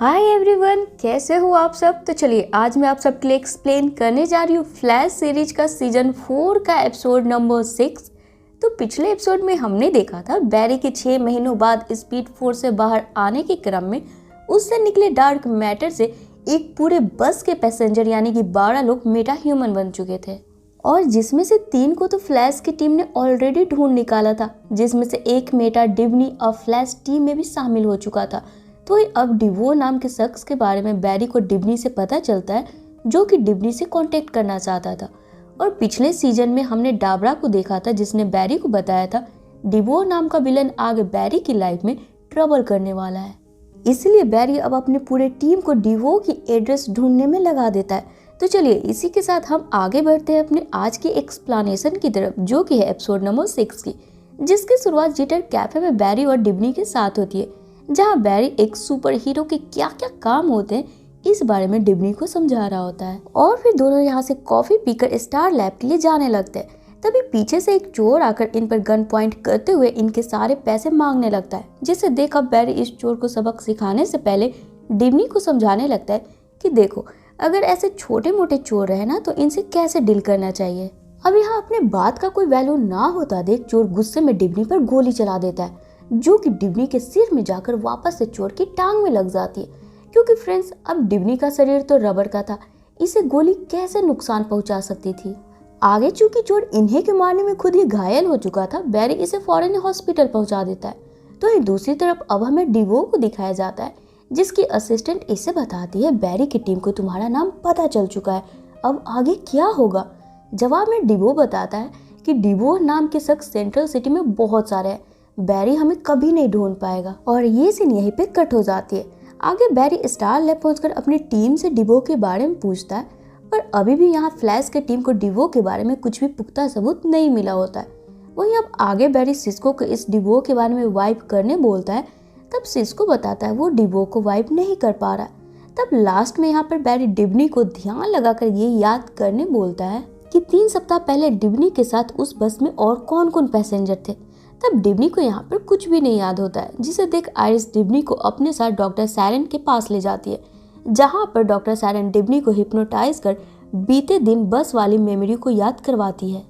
Hi everyone, कैसे हो आप सब। तो चलिए आज मैं आप सबके लिए एक्सप्लेन करने जा रही हूँ फ्लैश सीरीज का सीजन 4 का एपिसोड नंबर 6। तो पिछले एपिसोड में हमने देखा था बैरी के 6 महीनों बाद स्पीड फोर्स से बाहर आने के क्रम में उससे निकले डार्क मैटर से एक पूरे बस के पैसेंजर यानी कि 12 लोग मेटा ह्यूमन बन चुके थे, और जिसमें से 3 को तो फ्लैश की टीम ने ऑलरेडी ढूंढ निकाला था, जिसमें से एक मेटा डिवनी और फ्लैश टीम में भी शामिल हो चुका था। तो अब डिवो नाम के शख्स के बारे में बैरी को डिवनी से पता चलता है, जो कि डिवनी से कांटेक्ट करना चाहता था। और पिछले सीजन में हमने डाबरा को देखा था, जिसने बैरी को बताया था डिवो नाम का विलन आगे बैरी की लाइफ में ट्रबल करने वाला है। इसलिए बैरी अब अपने पूरे टीम को डिवो की एड्रेस ढूंढने में लगा देता है। तो चलिए इसी के साथ हम आगे बढ़ते हैं अपने आज की एक्सप्लेनेशन की तरफ, जो कि है एपिसोड नंबर 6 की, जिसकी शुरुआत जिटर कैफे में बैरी और डिवनी के साथ होती है, जहां बैरी एक सुपर हीरो के क्या क्या काम होते हैं इस बारे में डिवनी को समझा रहा होता है। और फिर दोनों यहाँ से कॉफी पीकर स्टार लैब के लिए जाने लगते हैं। तभी पीछे से एक चोर आकर इन पर गन पॉइंट करते हुए इनके सारे पैसे मांगने लगता है, जिसे देख अब बैरी इस चोर को सबक सिखाने से पहले डिवनी को समझाने लगता है कि देखो, अगर ऐसे छोटे मोटे चोर रहे ना तो इनसे कैसे डील करना चाहिए। अब यहाँ अपने बात का कोई वैल्यू ना होता देख चोर गुस्से में डिवनी पर गोली चला देता है, जो कि डिवनी के सिर में जाकर वापस से चोर की टांग में लग जाती है। क्योंकि फ्रेंड्स, अब डिवनी का शरीर तो रबर का था, इसे गोली कैसे नुकसान पहुंचा सकती थी। आगे चूंकि चोर इन्हें के मारने में खुद ही घायल हो चुका था, बैरी इसे फौरन हॉस्पिटल पहुंचा देता है। तो दूसरी तरफ अब हमें डिवो को दिखाया जाता है, जिसकी असिस्टेंट इसे बताती है बैरी की टीम को तुम्हारा नाम पता चल चुका है, अब आगे क्या होगा। जवाब में डिवो बताता है कि डिवो नाम के शख्स सेंट्रल सिटी में बहुत सारे हैं, बैरी हमें कभी नहीं ढूंढ पाएगा। और ये सीन यहीं पे कट हो जाती है। आगे बैरी स्टार लैब पहुंचकर अपनी टीम से डिवो के बारे में पूछता है, पर अभी भी यहाँ फ्लैश के टीम को डिवो के बारे में कुछ भी पुख्ता सबूत नहीं मिला होता है। वहीं अब आगे बैरी सिस्को को इस डिवो के बारे में वाइप करने बोलता है, तब सिस्को बताता है वो डिवो को वाइप नहीं कर पा रहा। तब लास्ट में यहाँ पर बैरी डिवनी को ध्यान लगाकर ये याद करने बोलता है कि 3 सप्ताह पहले डिवनी के साथ उस बस में और कौन कौन पैसेंजर थे। तब डिवनी को यहाँ पर कुछ भी नहीं याद होता है, जिसे देख आइरिस डिवनी को अपने साथ डॉक्टर सैरन के पास ले जाती है, जहाँ पर डॉक्टर सैरन डिवनी को हिप्नोटाइज कर बीते दिन बस वाली मेमोरी को याद करवाती है।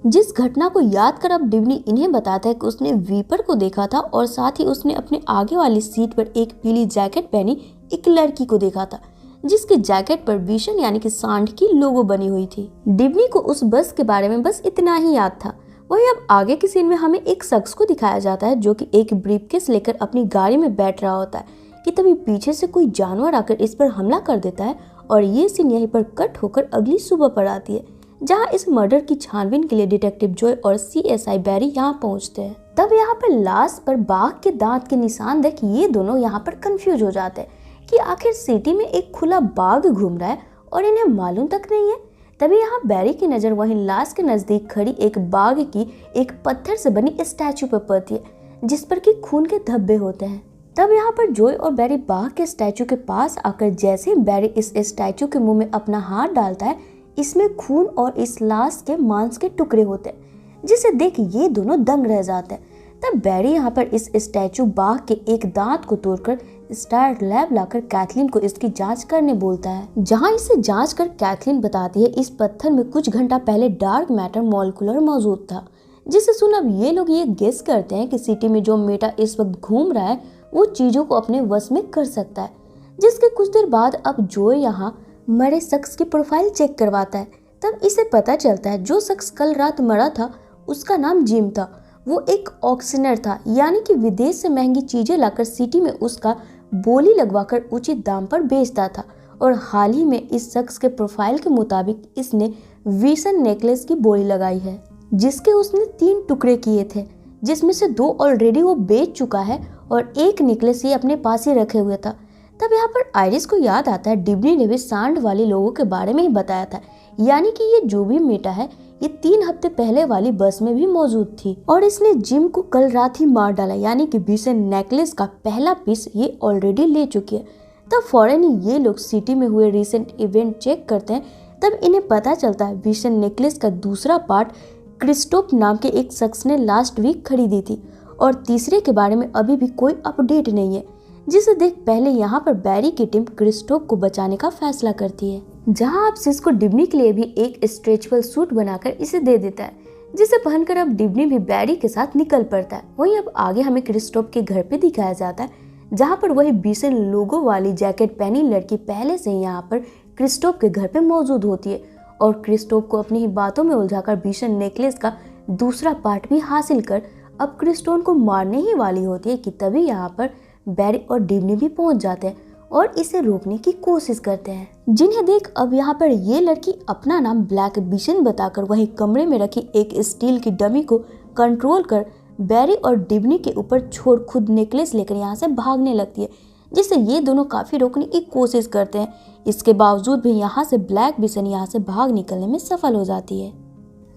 जिस घटना को याद कर अब डिवनी इन्हें बताता है कि उसने वीपर को देखा था, और साथ ही उसने अपने आगे वाली सीट पर एक पीली जैकेट पहनी एक लड़की को देखा था, जिसकी जैकेट पर विशन यानी कि सांड की लोगो बनी हुई थी। डिवनी को उस बस के बारे में बस इतना ही याद था। वहीं अब आगे की सीन में हमें एक शख्स को दिखाया जाता है, जो कि एक ब्रीफकेस लेकर अपनी गाड़ी में बैठ रहा होता है कि तभी पीछे से कोई जानवर आकर इस पर हमला कर देता है। और ये सीन यहीं पर कट होकर अगली सुबह पर आती है, जहां इस मर्डर की छानबीन के लिए डिटेक्टिव जॉय और CSI बैरी यहाँ पहुंचते हैं। तब यहाँ पर लाश पर बाघ के दांत के निशान देख ये दोनों यहाँ पर कंफ्यूज हो जाते हैं कि आखिर सिटी में एक खुला बाघ घूम रहा है और इन्हें मालूम तक नहीं है। तभी यहाँ बैरी की नजर वहीं लाश के नजदीक खड़ी एक बाघ की एक पत्थर से बनी स्टैचू पर पड़ती है, जिस पर कि खून के धब्बे होते हैं। तब यहाँ पर जॉय और बैरी बाघ के स्टैचू के पास आकर जैसे ही बैरी इस स्टैचू के मुंह में अपना हाथ डालता है, इसमें खून और इस लाश के मांस के टुकड़े होते हैं, जिसे देख ये दोनों दंग रह जाते हैं। तब बैरी यहाँ पर इस स्टैचू बाघ के एक दांत को तोड़कर स्टार लैब लाकर कैथलीन को इसकी जांच करने बोलता है, जहां इसे जांच कर कैथलीन बताती है इस पत्थर में कुछ घंटा पहले डार्क मैटर मॉलिक्यूलर मौजूद था। जिसे सुन अब ये लोग ये गेस करते हैं कि सिटी में जो मेटा इस वक्त घूम रहा है वो चीजों को अपने वश में कर सकता है। जिसके कुछ देर बाद अब जॉय यहाँ मरे शख्स की प्रोफाइल चेक करवाता है। तब इसे पता चलता है जो शख्स कल रात मरा था उसका नाम जिम था। वो एक ऑक्सीनर था, यानी कि विदेश से महंगी चीजें लाकर सिटी में उसका बोली लगवाकर उचित दाम पर बेचता था। और हाल ही में इस शख्स के प्रोफाइल के मुताबिक इसने विशन नेकलेस की बोली लगाई है, जिसके उसने 3 टुकड़े किए थे, जिसमें से 2 ऑलरेडी वो बेच चुका है और एक नेकलेस ये अपने पास ही रखे हुए था। तब यहाँ पर आइरिस को याद आता है डिवनी ने भी सांड वाले लोगों के बारे में ही बताया था, यानी कि ये जो भी मेटा है ये 3 हफ्ते पहले वाली बस में भी मौजूद थी, और इसने जिम को कल रात ही मार डाला, यानी कि विशन नेकलेस का पहला पीस ये ऑलरेडी ले चुकी है। तब फौरन ही ये लोग सिटी में हुए रिसेंट इवेंट चेक करते हैं। तब इन्हें पता चलता है विशन नेकलेस का दूसरा पार्ट क्रिस्टोफ नाम के एक शख्स ने लास्ट वीक खरीदी थी, और तीसरे के बारे में अभी भी कोई अपडेट नहीं है। जिसे देख पहले यहाँ पर बैरी की टीम क्रिस्टोफ को बचाने का फैसला करती है, जहाँ अब सिस्को डिब्नी के लिए भी एक स्ट्रेचेबल सूट बनाकर इसे दे देता है, जिसे पहनकर अब डिब्नी भी बैरी के साथ निकल पड़ता है। वहीं अब आगे हमें क्रिस्टोफ के घर पे दिखाया जाता है, जहाँ पर वही बीसन लोगो वाली जैकेट पहनी लड़की पहले से यहाँ पर क्रिस्टोफ के घर पे मौजूद होती है और क्रिस्टोफ को अपनी ही बातों में उलझाकर बीसन नेकलेस का दूसरा पार्ट भी हासिल कर अब क्रिस्टोन को मारने ही वाली होती है कि तभी यहाँ पर बैरी और डिब्नी भी पहुंच जाते हैं और इसे रोकने की कोशिश करते हैं, जिन्हें देख अब यहाँ पर ये लड़की अपना नाम ब्लैक बीसन बताकर वही कमरे में रखी एक स्टील की डमी को कंट्रोल कर बैरी और डिब्नी के ऊपर छोड़ खुद नेकलेस लेकर यहाँ से भागने लगती है, जिससे ये दोनों काफी रोकने की कोशिश करते हैं। इसके बावजूद भी यहाँ से ब्लैक बीसन यहाँ से भाग निकलने में सफल हो जाती है।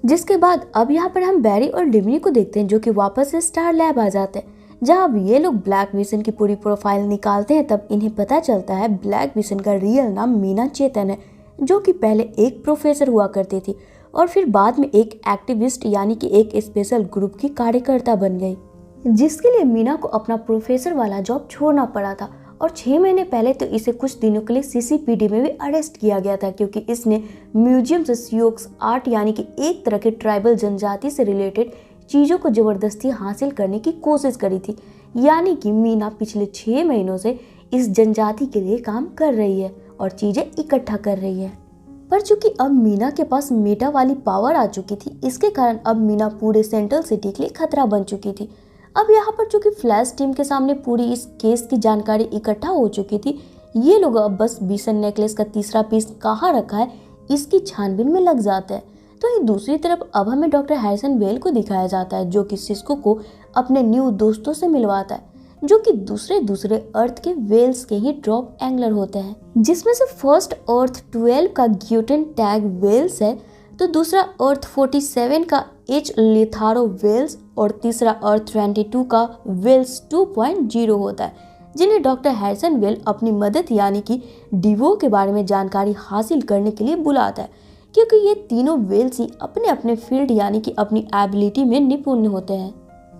जिसके बाद अब यहाँ पर हम बैरी और डिब्नी को देखते हैं जो कि वापस से स्टार लैब आ जाते हैं, जहाँ अब ये लोग ब्लैक बीसन की पूरी प्रोफाइल निकालते हैं। तब इन्हें पता चलता है ब्लैक बीसन का रियल नाम मीना चेतन है, जो कि पहले एक प्रोफेसर हुआ करती थी और फिर बाद में एक एक्टिविस्ट यानी कि एक स्पेशल ग्रुप की कार्यकर्ता बन गई, जिसके लिए मीना को अपना प्रोफेसर वाला जॉब छोड़ना पड़ा था। और 6 महीने पहले तो इसे कुछ दिनों के लिए सीसीपीडी में भी अरेस्ट किया गया था, क्योंकि इसने म्यूजियम से सियोक्स आर्ट यानी कि एक तरह के ट्राइबल जनजाति से रिलेटेड चीज़ों को जबरदस्ती हासिल करने की कोशिश करी थी। यानी कि मीना पिछले 6 महीनों से इस जनजाति के लिए काम कर रही है और चीज़ें इकट्ठा कर रही है। पर चूंकि अब मीना के पास मेटा वाली पावर आ चुकी थी, इसके कारण अब मीना पूरे सेंट्रल सिटी के लिए खतरा बन चुकी थी। अब यहाँ पर चूंकि फ्लैश टीम के सामने पूरी इस केस की जानकारी इकट्ठा हो चुकी थी, ये लोग अब बस बीसन नेकलेस का तीसरा पीस कहाँ रखा है इसकी छानबीन में लग जाते हैं। तो ही दूसरी तरफ अब हमें डॉक्टर हैरिसन वेल को दिखाया जाता है, जो कि सिस्को को अपने न्यू दोस्तों से मिलवाता है, जो कि दूसरे अर्थ के वेल्स के ही ड्रॉप एंगलर होते हैं, जिसमें से फर्स्ट अर्थ 12 का ग्यूटेन टैग वेल्स है, तो दूसरा अर्थ 47 का एच लिथारो वेल्स और तीसरा अर्थ 22 का वेल्स 2.0 होता है, जिन्हें डॉक्टर हैरिसन वेल अपनी मदद यानी कि डिवो के बारे में जानकारी हासिल करने के लिए बुलाता है, क्योंकि ये तीनों वेल्स ही अपने अपने फील्ड यानी कि अपनी एबिलिटी में निपुण होते हैं।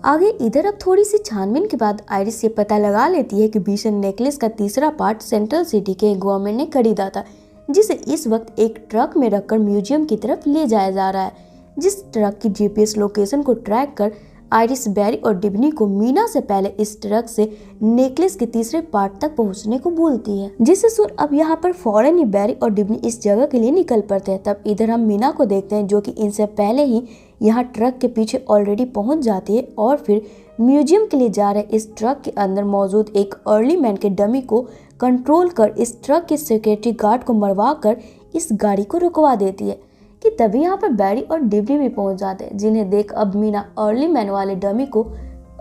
आगे इधर अब थोड़ी सी छानबीन के बाद आइरिस ये पता लगा लेती है कि बीसन नेकलेस का तीसरा पार्ट सेंट्रल सिटी के गवर्नमेंट ने खरीदा था, जिसे इस वक्त एक ट्रक में रखकर म्यूजियम की तरफ ले जाया जा रहा है। जिस ट्रक की जीपीएस लोकेशन को ट्रैक कर आइरिस, बैरी और डिब्नी को मीना से पहले इस ट्रक से नेकलेस के तीसरे पार्ट तक पहुंचने को बोलती है, जिसे सुन अब यहाँ पर फौरन ही बैरी और डिब्नी इस जगह के लिए निकल पड़ते हैं। तब इधर हम मीना को देखते हैं, जो कि इनसे पहले ही यहाँ ट्रक के पीछे ऑलरेडी पहुंच जाती है और फिर म्यूजियम के लिए जा रहे इस ट्रक के अंदर मौजूद एक अर्ली मैन के डमी को कंट्रोल कर इस ट्रक के सिक्योरिटी गार्ड को मरवा कर इस गाड़ी को रुकवा देती है कि तभी यहाँ पर बैरी और डिब्नी भी पहुंच जाते हैं, जिन्हें देख अब मीना अर्ली मैन वाले डमी को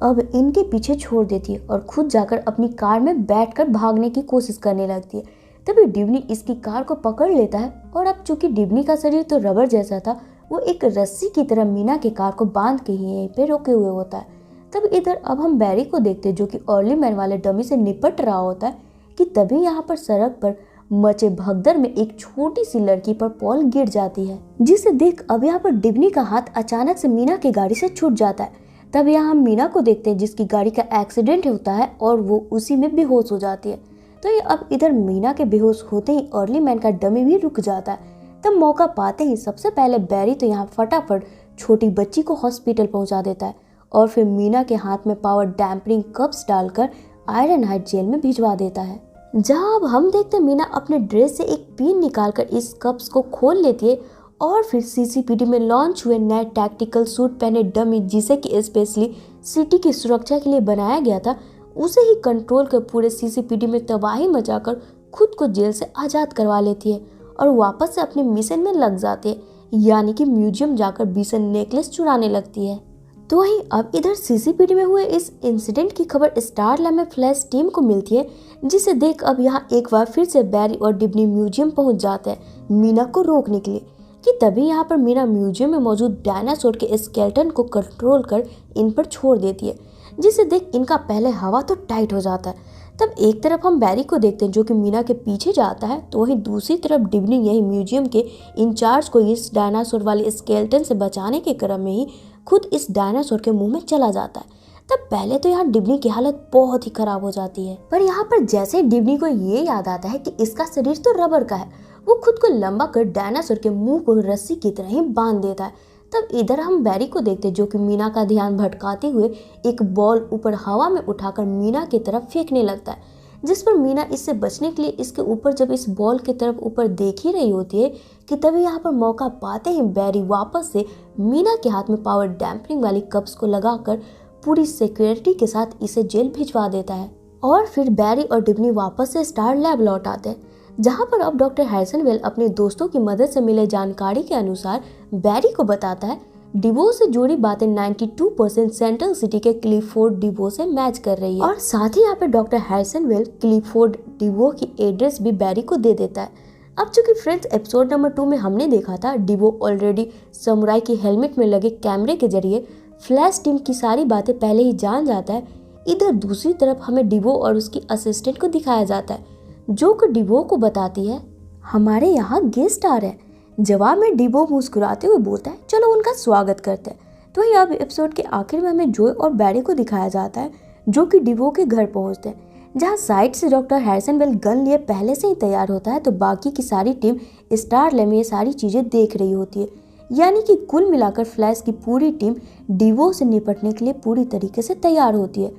अब इनके पीछे छोड़ देती है और खुद जाकर अपनी कार में बैठकर भागने की कोशिश करने लगती है। तभी डिब्नी इसकी कार को पकड़ लेता है और अब चूंकि डिब्नी का शरीर तो रबर जैसा था, वो एक रस्सी की तरह मीना के कार को बांध के ही यहीं पे रोके हुए होता है। तब इधर अब हम बैरी को देखते हैं, जो कि अर्ली मैन वाले डमी से निपट रहा होता है कि तभी यहाँ पर सड़क पर मचे भगदड़ में एक छोटी सी लड़की पर पॉल गिर जाती है, जिसे देख अब यहाँ पर डिब्नी का हाथ अचानक से मीना की गाड़ी से छूट जाता है। तब यहाँ हम मीना को देखते हैं, जिसकी गाड़ी का एक्सीडेंट होता है और वो उसी में बेहोश हो जाती है। तो ये अब इधर मीना के बेहोश होते ही अर्ली मैन का डमी भी रुक जाता है। तब मौका पाते ही सबसे पहले बैरी तो यहाँ फटाफट छोटी बच्ची को हॉस्पिटल पहुंचा देता है और फिर मीना के हाथ में पावर डैम्परिंग कप्स डालकर आयरन हाइट जेल में भिजवा देता है, जहां अब हम देखते हैं मीना अपने ड्रेस से एक पिन निकालकर इस कप्स को खोल लेती है और फिर सीसीपीडी में लॉन्च हुए नए टैक्टिकल सूट पहने डमी, जिसे कि स्पेशली सिटी की सुरक्षा के लिए बनाया गया था, उसे ही कंट्रोल कर पूरे सीसीपीडी में तबाही मचाकर खुद को जेल से आज़ाद करवा लेती है और वापस से अपने मिशन में लग जाती है, यानी कि म्यूजियम जाकर बीसन नेकलेस चुराने लगती है। तो वहीं अब इधर सीसीपीडी में हुए इस इंसिडेंट की खबर स्टार लैब में फ्लैश टीम को मिलती है, जिसे देख अब यहाँ एक बार फिर से बैरी और डिब्नी म्यूजियम पहुंच जाते हैं मीना को रोकने के लिए कि तभी यहाँ पर मीना म्यूजियम में मौजूद डायनासोर के स्केलेटन को कंट्रोल कर इन पर छोड़ देती है, जिसे देख इनका पहले हवा तो टाइट हो जाता है। तब एक तरफ हम बैरी को देखते हैं, जो कि मीना के पीछे जाता है, तो वहीं दूसरी तरफ डिब्नी यही म्यूजियम के इंचार्ज को इस डायनासोर वाले स्केलेटन से बचाने के क्रम में ही खुद इस डायनासोर के मुंह में चला जाता है। तब पहले तो यहाँ डिब्नी की हालत बहुत ही खराब हो जाती है। पर यहाँ पर जैसे डिब्नी को ये याद आता है कि इसका शरीर तो रबर का है, वो खुद को लंबा कर डायनासोर के मुंह को रस्सी की तरह ही बांध देता है। तब इधर हम बैरी को देखते जो कि मीना का ध्यान भटकाते हुए एक बॉल ऊपर हवा में उठाकर मीना की तरफ फेंकने लगता है, जिस पर मीना इससे बचने के लिए इसके ऊपर जब इस बॉल की तरफ ऊपर देख ही रही होती है कि तभी यहाँ पर मौका पाते ही बैरी वापस से मीना के हाथ में पावर डैम्पनिंग वाली कप्स को लगाकर पूरी सिक्योरिटी के साथ इसे जेल भिजवा देता है। और फिर बैरी और डिब्नी वापस से स्टार लैब लौट आते हैं, जहाँ पर अब डॉक्टर हैरिसन अपने दोस्तों की मदद से मिले जानकारी के अनुसार बैरी को बताता है डिवो से जुड़ी बातें 92% सेंट्रल सिटी के क्लिफोर्ड डिवो से मैच कर रही है। और साथ ही यहाँ पे डॉक्टर हैरिसन क्लिफोर्ड डिवो की एड्रेस भी बैरी को दे देता है। अब चूंकि फ्रेंड्स एपिसोड नंबर 2 में हमने देखा था डिवो ऑलरेडी समुराई की हेलमेट में लगे कैमरे के जरिए फ्लैश टीम की सारी बातें पहले ही जान जाता है। इधर दूसरी तरफ हमें डिवो और उसकी असिस्टेंट को दिखाया जाता है, जो कि डिवो को बताती है हमारे यहाँ गेस्ट आ रहे हैं। जवाब में डिवो मुस्कुराते हुए बोलता है चलो उनका स्वागत करते हैं। तो यहाँ एपिसोड के आखिर में हमें जोय और बैरी को दिखाया जाता है, जो कि डिवो के घर पहुँचते हैं, जहाँ साइड से डॉक्टर हैरिसन गन लिए पहले से ही तैयार होता है, तो बाकी की सारी टीम स्टार लैब में ये सारी चीजें देख रही होती है। यानी कि कुल मिलाकर फ्लैश की पूरी टीम डिवो से निपटने के लिए पूरी तरीके से तैयार होती है।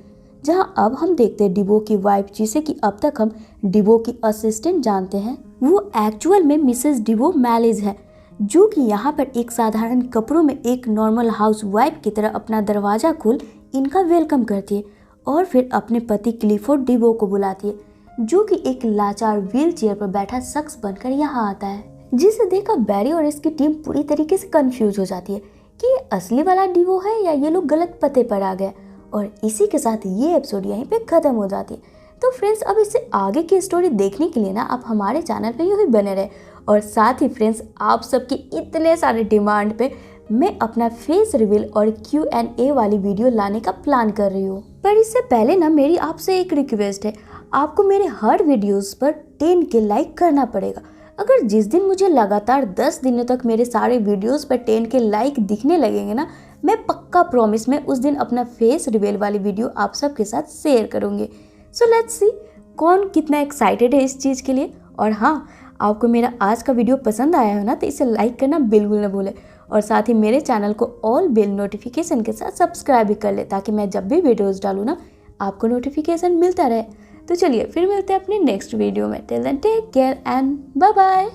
जहां अब हम देखते हैं डिवो की वाइफ, जिसे कि अब तक हम डिवो की असिस्टेंट जानते हैं, वो एक्चुअल में मिसेस डिवो मैलेज है, जो कि यहाँ पर एक साधारण कपड़ों में एक नॉर्मल हाउस वाइफ की तरह अपना दरवाजा खोल इनका वेलकम करती है और फिर अपने पति क्लिफोर्ड डिवो को बुलाती है, जो कि एक लाचार व्हील चेयर पर बैठा शख्स बनकर यहाँ आता है, जिसे देखकर बैरी और इसकी टीम पूरी तरीके से कंफ्यूज हो जाती है कि ये असली वाला डिवो है या ये लोग गलत पते पर आ गए। और इसी के साथ ये एपिसोड यहीं पे खत्म हो जाती है। तो फ्रेंड्स अब इससे आगे की स्टोरी देखने के लिए ना आप हमारे चैनल पे यूं ही बने रहे। और साथ ही फ्रेंड्स आप सबकी इतने सारे डिमांड पे मैं अपना फेस रिवील और Q&A वाली वीडियो लाने का प्लान कर रही हूँ। पर इससे पहले ना मेरी आपसे एक रिक्वेस्ट है, आपको मेरे हर वीडियोस पर 10K लाइक करना पड़ेगा। अगर जिस दिन मुझे लगातार 10 दिनों तक मेरे सारे वीडियोस पर 10K लाइक दिखने लगेंगे ना, मैं पक्का प्रॉमिस में उस दिन अपना फेस रिवील वाली वीडियो आप सबके साथ शेयर करूँगी। सो लेट्स सी कौन कितना एक्साइटेड है इस चीज़ के लिए। और हाँ, आपको मेरा आज का वीडियो पसंद आया हो ना तो इसे लाइक करना बिल्कुल ना भूलें, और साथ ही मेरे चैनल को ऑल बेल नोटिफिकेशन के साथ सब्सक्राइब भी कर ले, ताकि मैं जब भी वीडियोस डालूँ ना आपको नोटिफिकेशन मिलता रहे। तो चलिए फिर मिलते हैं अपने नेक्स्ट वीडियो में। Till then take care and bye bye.